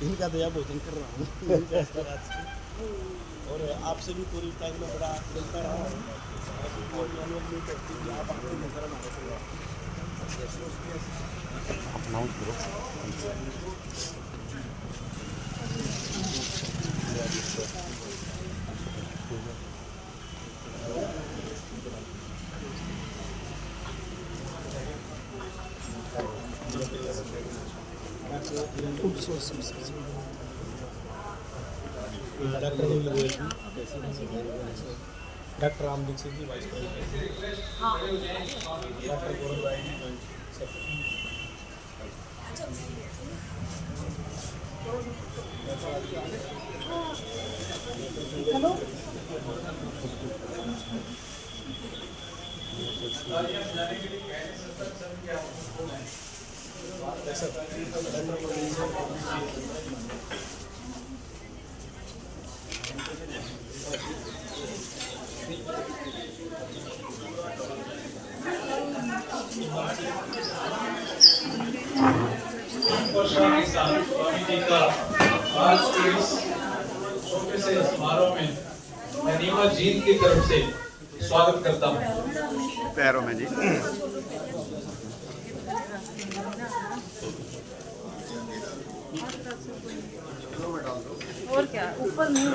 इनका दया भोजन कर रहा हूँ और आपसे भी पूरी टाइम में बड़ा मिलता रहा हूँ। डॉक्टर राम दीक्षित जी वाइस प्रेसिडेंट, डॉक्टर गौरव Rai ji joint secretary. Hello Swami ji का आज के इस छोटे से समारोह में मैं नीमा जीत की तरफ से स्वागत करता हूँ। पैरों में जी और क्या ऊपर नहीं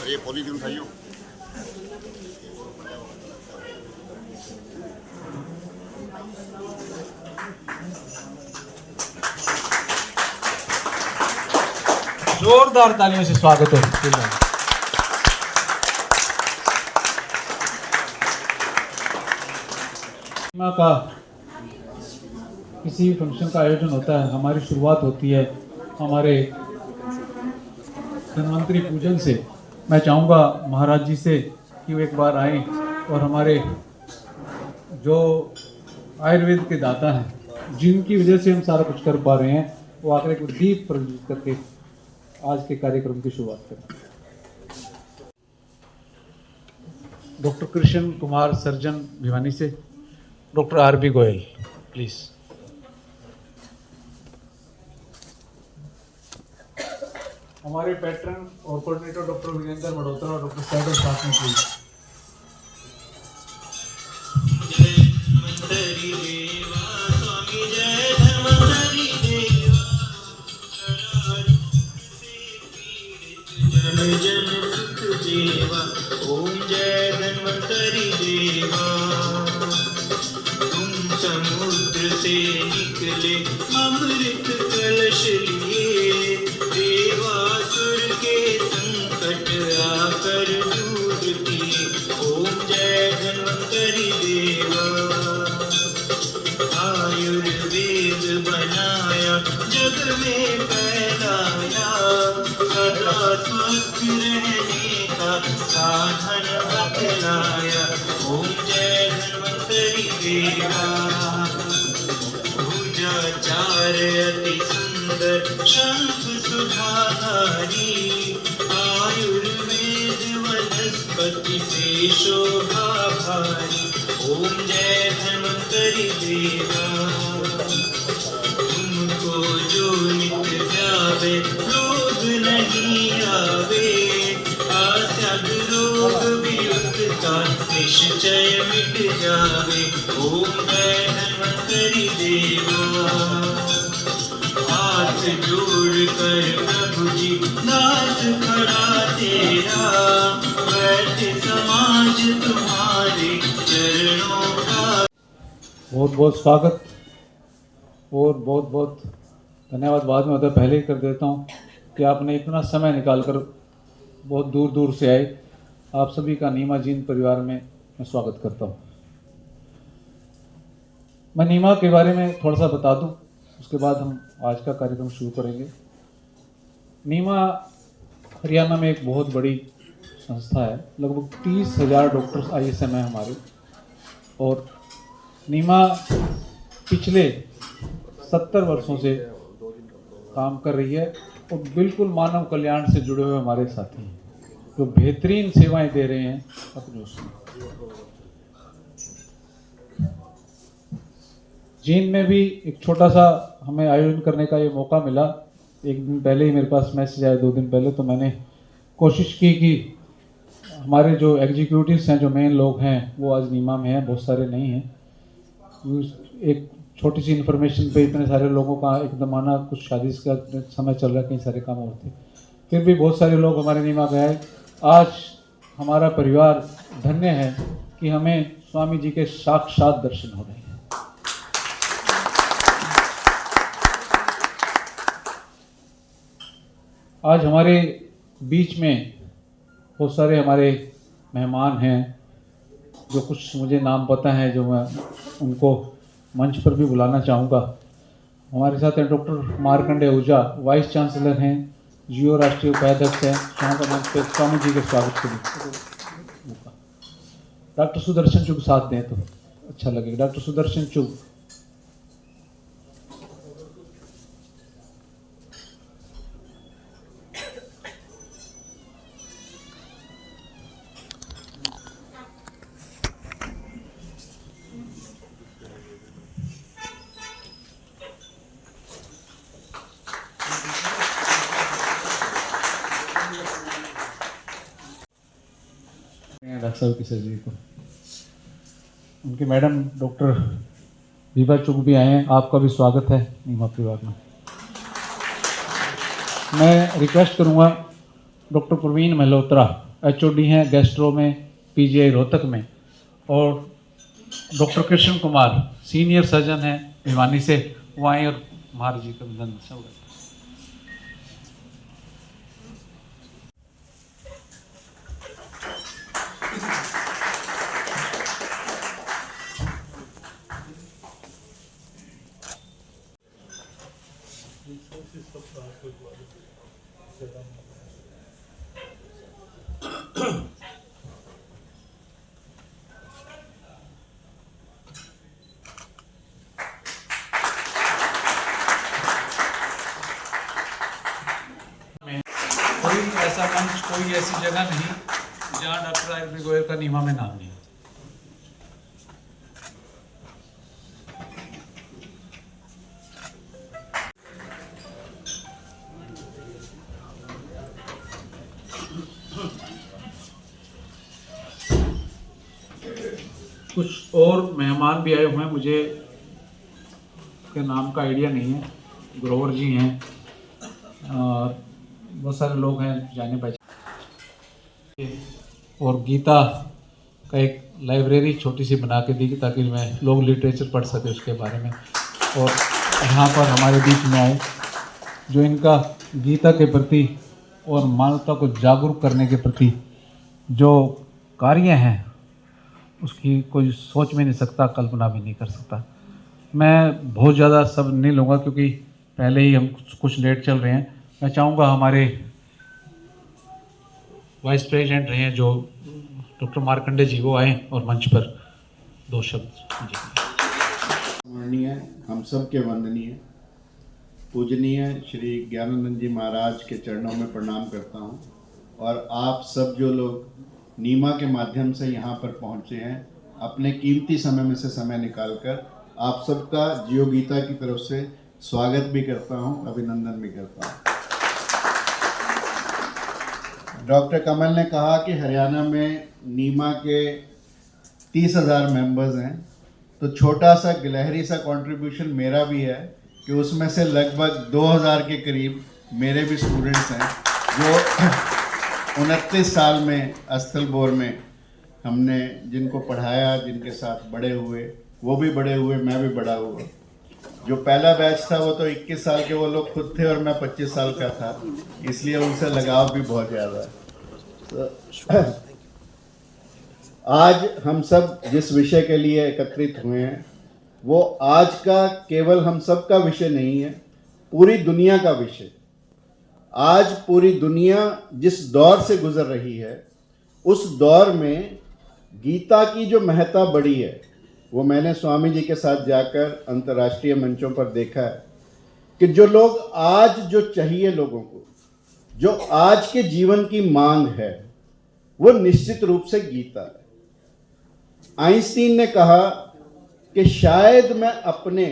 ये पॉलीथीन उठाइयो। जोरदार तालियों से स्वागत है। नीमा का किसी भी फंक्शन का आयोजन होता है, हमारी शुरुआत होती है हमारे धन्वंतरी पूजन से। मैं चाहूँगा महाराज जी से कि वो एक बार आएं और हमारे जो आयुर्वेद के दाता हैं, जिनकी वजह से हम सारा कुछ कर पा रहे हैं, वो आकर एक दीप प्रज्वलित करके आज के कार्यक्रम की शुरुआत करें। डॉक्टर कृष्ण कुमार सर्जन भिवानी से, डॉक्टर आर.बी. गोयल प्लीज। हमारे पैटर्न और कोऑर्डिनेटर डॉक्टर वीरेंद्र मल्होत्रा और डॉक्टर सैगल साथ में प्लीज। ओम जय धन्वंतरि देवा, तुम समुद्र से निकले अमृत कलश लिए, देवासुर के संकट आकर दूर किए। ओम जय धन्वंतरि देवा, आयुर्वेद बनाया जग में फैलाया, सदा स्वस्थ रहने का साधन बतलाया। ओम जय धन्वंतरि देवा, भुजाचार अति सुंदर शंख सुधाधारी, आयुर्वेद वनस्पति से शोभा भारी। ओम जय धन्वंतरि देवा, तुमको जो नित जावे रोग नहीं आवे, आस्यद रोग भी उसका निश्चय मिट जावे। ओम जय धन्वंतरि देवा, जोड़ कर प्रभु जी दास खड़ा तेरा, वैद्य समाज तुम्हारे चरणों का। बहुत बहुत स्वागत और बहुत बहुत धन्यवाद बाद में होता है, पहले ही कर देता हूँ कि आपने इतना समय निकालकर बहुत दूर दूर से आए। आप सभी का नीमा जीन परिवार में मैं स्वागत करता हूँ। मैं नीमा के बारे में थोड़ा सा बता दूँ, उसके बाद हम आज का कार्यक्रम शुरू करेंगे। नीमा हरियाणा में एक बहुत बड़ी संस्था है, लगभग 30,000 डॉक्टर्स ISM है हमारे, और नीमा पिछले 70 वर्षों से काम कर रही है और बिल्कुल मानव कल्याण से जुड़े हुए हमारे साथी हैं जो बेहतरीन सेवाएं दे रहे हैं अपने उसमें। जींद में भी एक छोटा सा हमें आयोजन करने का ये मौका मिला। एक दिन पहले ही मेरे पास मैसेज आया, 2 दिन पहले, तो मैंने कोशिश की कि हमारे जो एग्जीक्यूटिव्स हैं, जो मेन लोग हैं, वो आज नीमा में हैं, बहुत सारे नहीं हैं। एक छोटी सी इन्फॉर्मेशन पे इतने सारे लोगों का एकदम आना, कुछ शादी का समय चल रहा है, कई सारे काम और थे, फिर भी बहुत सारे लोग हमारे नीमा गए। आज हमारा परिवार धन्य है कि हमें स्वामी जी के साक्षात दर्शन हो रहे हैं। आज हमारे बीच में बहुत सारे हमारे मेहमान हैं, जो कुछ मुझे नाम पता है, जो मैं उनको मंच पर भी बुलाना चाहूँगा। हमारे साथ हैं doctor Markandey Ahuja, vice chancellor हैं, जियो राष्ट्रीय उपाध्यक्ष हैं। चाहूँगा मंच पर स्वामी जी के स्वागत के लिए डॉक्टर सुदर्शन चुग साथ दें तो अच्छा लगेगा। डॉक्टर सुदर्शन चुग। डॉक्टर साहब की सर्जरी को उनके मैडम डॉक्टर विभा चुग भी आए हैं। आपका भी स्वागत है नीमा परिवार में। मैं रिक्वेस्ट करूंगा डॉक्टर प्रवीण मल्होत्रा, HOD हैं गैस्ट्रो में, PGI रोहतक में, और doctor Krishna Kumar senior surgeon हैं भिवानी से, वो आए और महाराज जी का अभिनंदन सब। कोई ऐसा मंच, कोई ऐसी जगह नहीं जहाँ डॉक्टर आयुर्वेद गोयल का नीमा में नाम नहीं। कुछ और मेहमान भी आए हुए हैं, मुझे के नाम का आइडिया नहीं है। ग्रोवर जी हैं और बहुत सारे लोग हैं जाने पहचाने। और गीता का एक लाइब्रेरी छोटी सी बना के दी ताकि मैं लोग लिटरेचर पढ़ सके उसके बारे में, और यहाँ पर हमारे बीच में आए जो इनका गीता के प्रति और मानवता को जागरूक करने के प्रति जो कार्य हैं उसकी कोई सोच भी नहीं सकता, कल्पना भी नहीं कर सकता। मैं बहुत ज़्यादा सब नहीं लूँगा क्योंकि पहले ही हम कुछ लेट चल रहे हैं। मैं चाहूँगा हमारे वाइस प्रेसिडेंट रहे हैं जो डॉक्टर मार्कंडे जी, वो आए और मंच पर 2 शब्द। माननीय, हम सब के वंदनीय पूजनीय श्री ज्ञानानंद जी महाराज के चरणों में प्रणाम करता हूँ, और आप सब जो लोग नीमा के माध्यम से यहाँ पर पहुँचे हैं, अपने कीमती समय में से समय निकालकर आप सबका जियो गीता की तरफ से स्वागत भी करता हूँ, अभिनंदन भी करता हूँ। डॉक्टर कमल ने कहा कि हरियाणा में नीमा के 30,000 मेंबर्स हैं, तो छोटा सा गिलहरी सा कंट्रीब्यूशन मेरा भी है कि उसमें से लगभग 2000 के करीब मेरे भी स्टूडेंट्स हैं जो 29 साल में अस्थलबोर में हमने जिनको पढ़ाया, जिनके साथ बड़े हुए, वो भी बड़े हुए, मैं भी बड़ा हुआ। जो पहला बैच था वो तो 21 साल के वो लोग खुद थे और मैं 25 साल का था, इसलिए उनसे लगाव भी बहुत ज़्यादा है। तो आज हम सब जिस विषय के लिए एकत्रित हुए हैं वो आज का केवल हम सब का विषय नहीं है, पूरी दुनिया का विषय। आज पूरी दुनिया जिस दौर से गुजर रही है उस दौर में गीता की जो महत्ता बढ़ी है वो मैंने स्वामी जी के साथ जाकर अंतर्राष्ट्रीय मंचों पर देखा है कि जो लोग आज जो चाहिए लोगों को, जो आज के जीवन की मांग है वो निश्चित रूप से गीता है। आइंस्टीन ने कहा कि शायद मैं अपने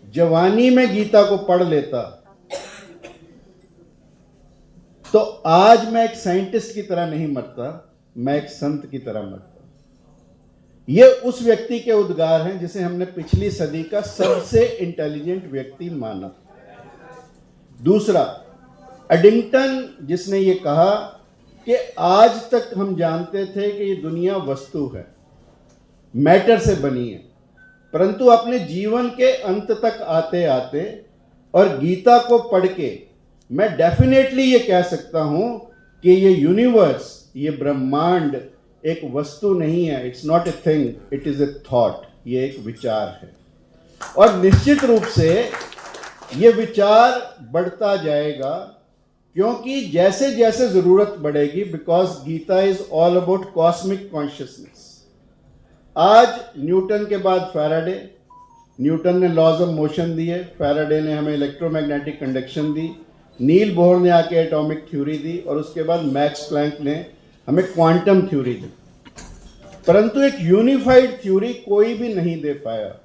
जवानी में गीता को पढ़ लेता तो आज मैं एक साइंटिस्ट की तरह नहीं मरता, मैं एक संत की तरह मरता। ये उस व्यक्ति के उद्गार हैं जिसे हमने पिछली सदी का सबसे इंटेलिजेंट व्यक्ति माना। दूसरा, एडिंगटन जिसने ये कहा कि आज तक हम जानते थे कि ये दुनिया वस्तु है, मैटर से बनी है, परंतु अपने जीवन के अंत तक आते आते और गीता को पढ़ के मैं डेफिनेटली ये कह सकता हूं कि ये यूनिवर्स, ये ब्रह्मांड एक वस्तु नहीं है, it's not a thing, it is a thought, ये एक विचार है। और निश्चित रूप से ये विचार बढ़ता जाएगा क्योंकि जैसे जैसे जरूरत बढ़ेगी, because Gita is all about cosmic consciousness. आज न्यूटन के बाद फैराडे, न्यूटन ने लॉज ऑफ मोशन दिए, फैराडे ने हमें इलेक्ट्रोमैग्नेटिक कंडक्शन दी, नील बोहर ने आके एटॉमिक थ्योरी दी और उसके बाद मैक्स प्लैंक ने हमें क्वांटम थ्योरी दी। परंतु एक यूनिफाइड थ्योरी कोई भी नहीं दे पाया।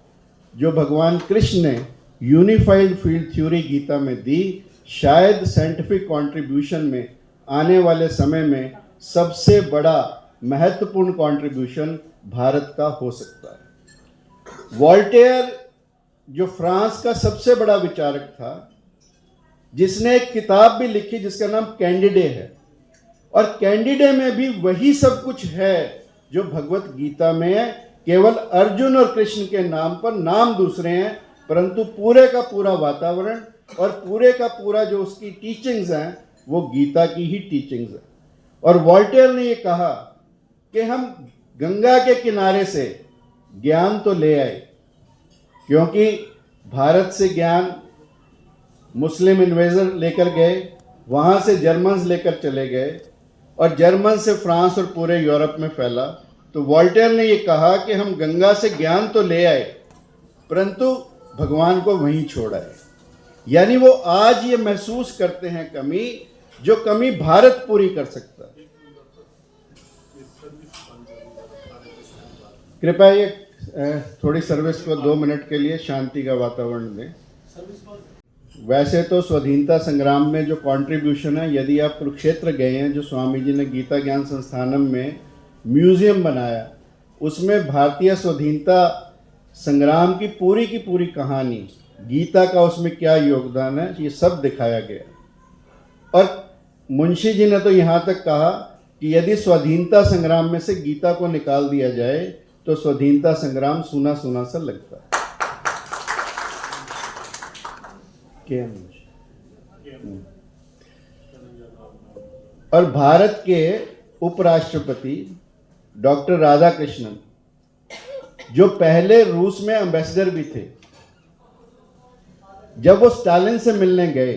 जो भगवान कृष्ण ने यूनिफाइड फील्ड थ्योरी गीता में दी, शायद साइंटिफिक कंट्रीब्यूशन में आने वाले समय में सबसे बड़ा महत्वपूर्ण कंट्रीब्यूशन भारत का हो सकता है। वॉल्टेयर जो फ्रांस का सबसे बड़ा विचारक था, जिसने एक किताब भी लिखी जिसका नाम कैंडिडे है, और कैंडिडे में भी वही सब कुछ है जो भगवत गीता में है, केवल अर्जुन और कृष्ण के नाम पर नाम दूसरे हैं, परंतु पूरे का पूरा वातावरण और पूरे का पूरा जो उसकी टीचिंग्स हैं वो गीता की ही टीचिंग्स हैं। और वॉल्टेयर ने ये कहा कि हम गंगा के किनारे से ज्ञान तो ले आए, क्योंकि भारत से ज्ञान मुस्लिम इन्वेजर लेकर गए, वहाँ से जर्मन्स लेकर चले गए और जर्मन से फ्रांस और पूरे यूरोप में फैला। तो वॉल्टेयर ने ये कहा कि हम गंगा से ज्ञान तो ले आए परंतु भगवान को वहीं छोड़ आए। यानी वो आज ये महसूस करते हैं कमी, जो कमी भारत पूरी कर सकता है। कृपया ये थोड़ी सर्विस को 2 मिनट के लिए शांति का वातावरण दें। वैसे तो स्वाधीनता संग्राम में जो कंट्रीब्यूशन है, यदि आप कुरुक्षेत्र गए हैं, जो स्वामी जी ने गीता ज्ञान संस्थानम में म्यूजियम बनाया, उसमें भारतीय स्वाधीनता संग्राम की पूरी कहानी, गीता का उसमें क्या योगदान है, ये सब दिखाया गया। और मुंशी जी ने तो यहाँ तक कहा कि यदि स्वाधीनता संग्राम में से गीता को निकाल दिया जाए तो स्वाधीनता संग्राम सूना सूना सा लगता है। और भारत के उपराष्ट्रपति डॉक्टर राधाकृष्णन, जो पहले रूस में एम्बेसडर भी थे, जब वो स्टालिन से मिलने गए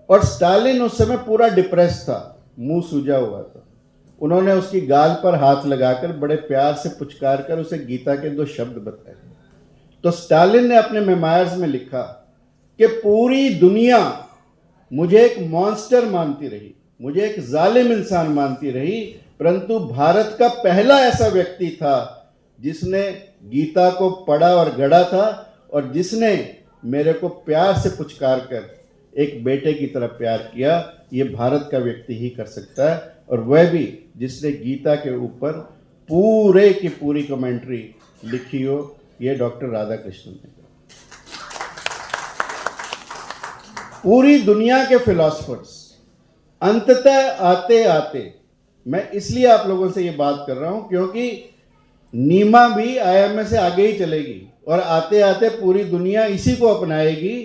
और स्टालिन उस समय पूरा डिप्रेस था, मुंह सूजा हुआ था, उन्होंने उसकी गाल पर हाथ लगाकर बड़े प्यार से पुचकार कर उसे गीता के 2 शब्द बताए। तो स्टालिन ने अपने मेमोयर्स में लिखा कि पूरी दुनिया मुझे एक मॉन्स्टर मानती रही, मुझे एक जालिम इंसान मानती रही, परंतु भारत का पहला ऐसा व्यक्ति था जिसने गीता को पढ़ा और गढ़ा था और जिसने मेरे को प्यार से पुचकार कर एक बेटे की तरह प्यार किया। ये भारत का व्यक्ति ही कर सकता है, और वह भी जिसने गीता के ऊपर पूरे की पूरी कमेंट्री लिखी हो, ये डॉक्टर राधाकृष्णन ने। पूरी दुनिया के फिलोसफर्स अंततः आते आते, मैं इसलिए आप लोगों से ये बात कर रहा हूं क्योंकि नीमा भी IMA से आगे ही चलेगी और आते आते पूरी दुनिया इसी को अपनाएगी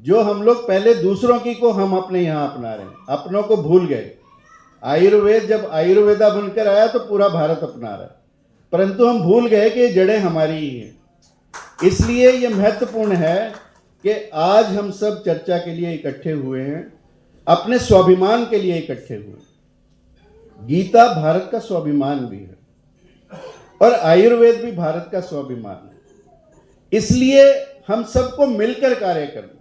जो हम लोग पहले दूसरों की को हम अपने यहाँ अपना रहे हैं, अपनों को भूल गए। आयुर्वेद जब आयुर्वेदा बनकर आया तो पूरा भारत अपना रहा है, परंतु हम भूल गए कि जड़ें हमारी ही हैं। इसलिए ये महत्वपूर्ण है कि आज हम सब चर्चा के लिए इकट्ठे हुए हैं, अपने स्वाभिमान के लिए इकट्ठे हुए हैं। गीता भारत का स्वाभिमान भी है और आयुर्वेद भी भारत का स्वाभिमान है। इसलिए हम सबको मिलकर कार्य करना,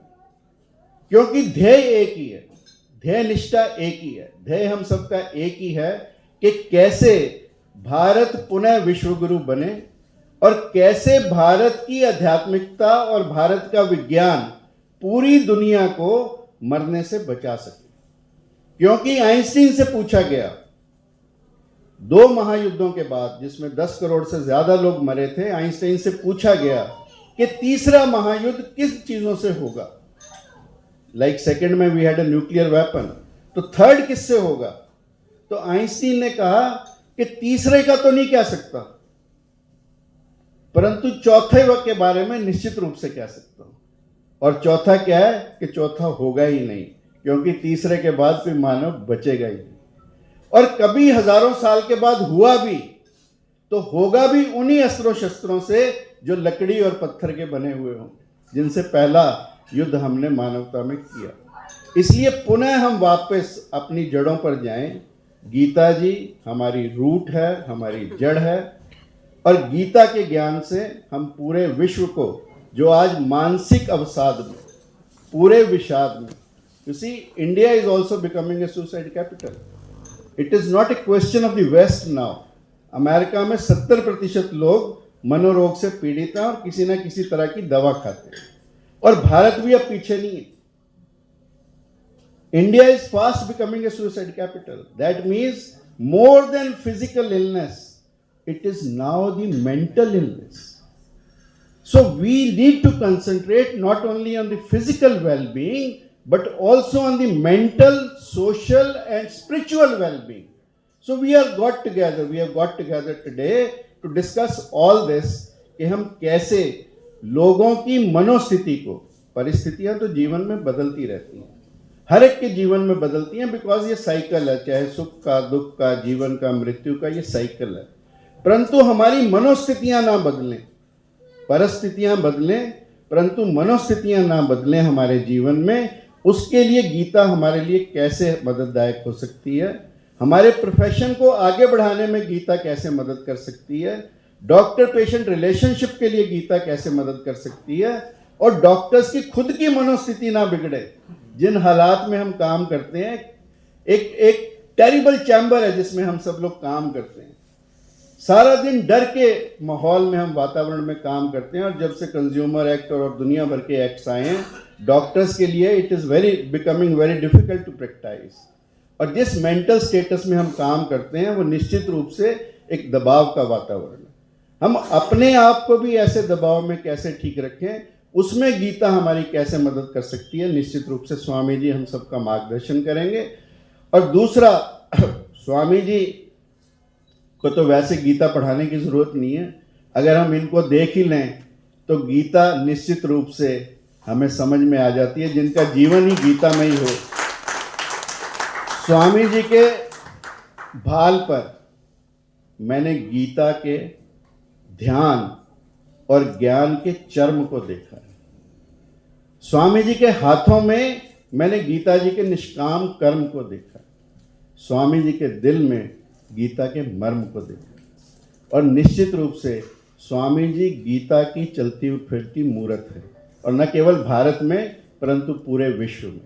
क्योंकि ध्येय एक ही है, ध्येय निष्ठा एक ही है, ध्येय हम सबका एक ही है कि कैसे भारत पुनः विश्वगुरु बने और कैसे भारत की आध्यात्मिकता और भारत का विज्ञान पूरी दुनिया को मरने से बचा सके। क्योंकि आइंस्टीन से पूछा गया 2 महायुद्धों के बाद, जिसमें 10 करोड़ से ज्यादा लोग मरे थे, आइंस्टाइन से पूछा गया कि तीसरा महायुद्ध किस चीजों से होगा। लाइक सेकंड में we had a nuclear weapon, तो थर्ड किससे होगा? तो आइंस्टीन ने कहा कि तीसरे का तो नहीं कह सकता, परंतु चौथे के बारे में निश्चित रूप से कह सकता हूं। और चौथा क्या है कि चौथा होगा ही नहीं, क्योंकि तीसरे के बाद कोई मानव बचेगा ही नहीं। और कभी हजारों साल के बाद हुआ भी तो होगा भी उन्हीं अस्त्रों शस्त्रों से जो लकड़ी और पत्थर के बने हुए हों, जिनसे पहला युद्ध हमने मानवता में किया। इसलिए पुनः हम वापस अपनी जड़ों पर जाएं। गीता जी हमारी रूट है, हमारी जड़ है, और गीता के ज्ञान से हम पूरे विश्व को, जो आज मानसिक अवसाद में, पूरे विषाद में, you see India is also becoming a suicide capital. It is not a question of the west now. America में 70% लोग मनोरोग से पीड़ित हैं और किसी न किसी तरह की दवा खाते हैं, और भारत भी अब पीछे नहीं है। India is fast becoming a suicide capital. That means more than physical illness, it is now the mental illness. So we need to concentrate not only on the physical well-being, but also on the mental, social and spiritual well-being. So we have got together today to discuss all this कि हम कैसे लोगों की मनोस्थिति को, परिस्थितियां तो जीवन में बदलती रहती हैं, हर एक के जीवन में बदलती हैं, बिकॉज ये साइकिल है, चाहे सुख का, दुख का, जीवन का, मृत्यु का, ये साइकिल है। परंतु हमारी मनोस्थितियां ना बदलें, परिस्थितियां बदलें, परंतु मनोस्थितियां ना बदलें हमारे जीवन में। उसके लिए गीता हमारे लिए कैसे मदददायक हो सकती है, हमारे प्रोफेशन को आगे बढ़ाने में गीता कैसे मदद कर सकती है, डॉक्टर पेशेंट रिलेशनशिप के लिए गीता कैसे मदद कर सकती है, और डॉक्टर्स की खुद की मनोस्थिति ना बिगड़े। जिन हालात में हम काम करते हैं, एक टेरिबल चैम्बर है जिसमें हम सब लोग काम करते हैं। सारा दिन डर के माहौल में हम वातावरण में काम करते हैं, और जब से कंज्यूमर एक्ट और दुनिया भर के एक्ट्स आए हैं, डॉक्टर्स के लिए it is becoming very difficult to practice. और जिस मेंटल स्टेटस में हम काम करते हैं वो निश्चित रूप से एक दबाव का वातावरण है। हम अपने आप को भी ऐसे दबाव में कैसे ठीक रखें, उसमें गीता हमारी कैसे मदद कर सकती है, निश्चित रूप से स्वामी जी हम सबका मार्गदर्शन करेंगे। और दूसरा, स्वामी जी को तो वैसे गीता पढ़ाने की ज़रूरत नहीं है, अगर हम इनको देख ही लें तो गीता निश्चित रूप से हमें समझ में आ जाती है, जिनका जीवन ही गीता में ही हो। स्वामी जी के भाल पर मैंने गीता के ध्यान और ज्ञान के चर्म को देखा है। स्वामी जी के हाथों में मैंने गीता जी के निष्काम कर्म को देखा है। स्वामी जी के दिल में गीता के मर्म को देखा, और निश्चित रूप से स्वामी जी गीता की चलती फिरती मूर्त है, और न केवल भारत में परंतु पूरे विश्व में।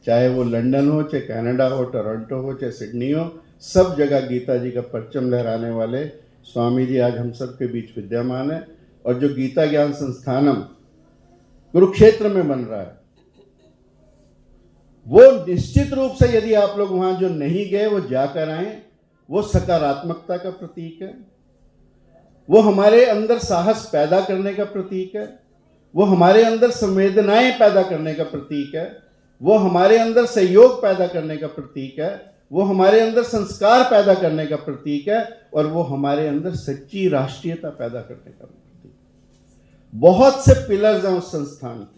चाहे वो लंदन हो, चाहे कनाडा हो, टोरंटो हो, चाहे सिडनी हो, सब जगह गीता जी का परचम लहराने वाले स्वामी जी आज हम सब के बीच विद्यमान है। और जो गीता ज्ञान संस्थानम कुरुक्षेत्र में बन रहा है, वो निश्चित रूप से यदि आप लोग वहां जो नहीं गए वो जाकर आए, वो सकारात्मकता का प्रतीक है, वो हमारे अंदर साहस पैदा करने का प्रतीक है, वो हमारे अंदर संवेदनाएं पैदा करने का प्रतीक है, वो हमारे अंदर सहयोग पैदा करने का प्रतीक है, वो हमारे अंदर संस्कार पैदा करने का प्रतीक है, और वो हमारे अंदर सच्ची राष्ट्रीयता पैदा करने का प्रतीक है। बहुत से पिलर्स हैं उस संस्थान के,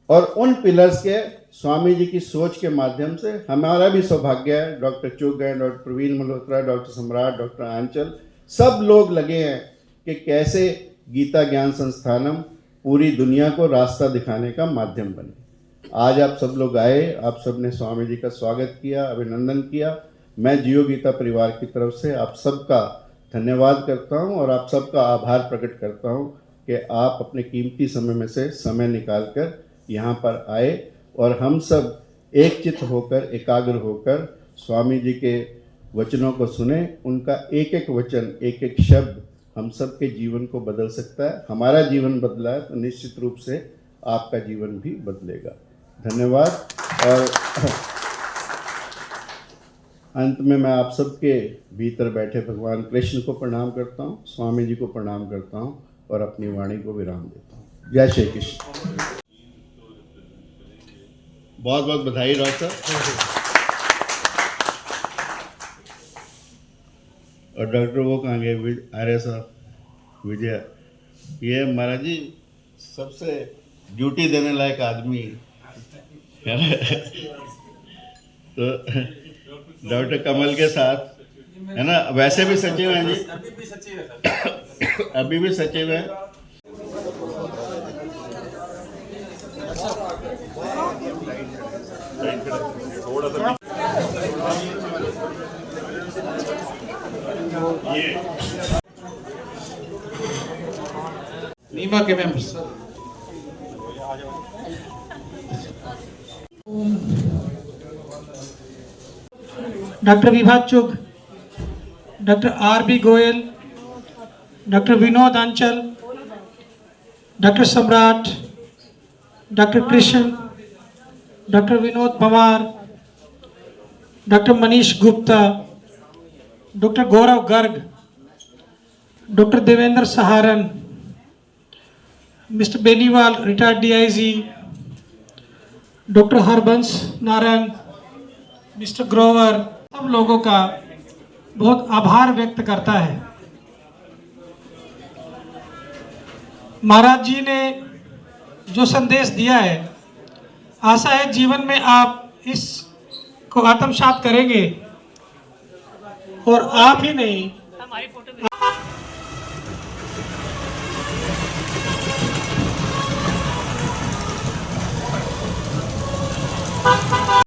और उन पिलर्स के स्वामी जी की सोच के माध्यम से हमारा भी सौभाग्य है, डॉक्टर चुग हैं, doctor Praveen Malhotra, doctor Samrat, doctor आंचल, सब लोग लगे हैं कि कैसे गीता ज्ञान संस्थानम पूरी दुनिया को रास्ता दिखाने का माध्यम बने। आज आप सब लोग आए, आप सब ने स्वामी जी का स्वागत किया, अभिनंदन किया। मैं जियो गीता परिवार की तरफ से आप सबका धन्यवाद करता हूं और आप सबका आभार प्रकट करता हूं कि आप अपने कीमती समय में से समय निकालकर यहाँ पर आए और हम सब एकचित्त होकर, एकाग्र होकर स्वामी जी के वचनों को सुने। उनका एक एक वचन, एक एक शब्द हम सब के जीवन को बदल सकता है। हमारा जीवन बदला है तो निश्चित रूप से आपका जीवन भी बदलेगा। धन्यवाद। और अंत में मैं आप सबके भीतर बैठे भगवान कृष्ण को प्रणाम करता हूँ, स्वामी जी को प्रणाम करता हूँ और अपनी वाणी को विराम देता हूँ। जय श्री कृष्ण। बहुत बहुत बधाई डॉक्टर। और डॉक्टर वो कहाँ गए, आर्य साहब, विजय, ये महाराज जी सबसे ड्यूटी देने लायक आदमी है ना। तो डॉक्टर कमल के साथ है ना, वैसे भी सचिव हैं जी, अभी भी सचिव है। नीमा के members. Doctor Vibha Chugh, doctor R B. Goyal, doctor Vinod Anchal, doctor Samrat, doctor Krishna, doctor Vinod Pawar, doctor Manish Gupta, doctor Gaurav Garg, doctor Devendra Saharan, mister Beniwal retired DIG, doctor Harbans Narayan, mister Grover, सब लोगों का बहुत आभार व्यक्त करता है। महाराज जी ने जो संदेश दिया है, आशा है जीवन में आप इसको आत्मसात करेंगे, और आप ही नहीं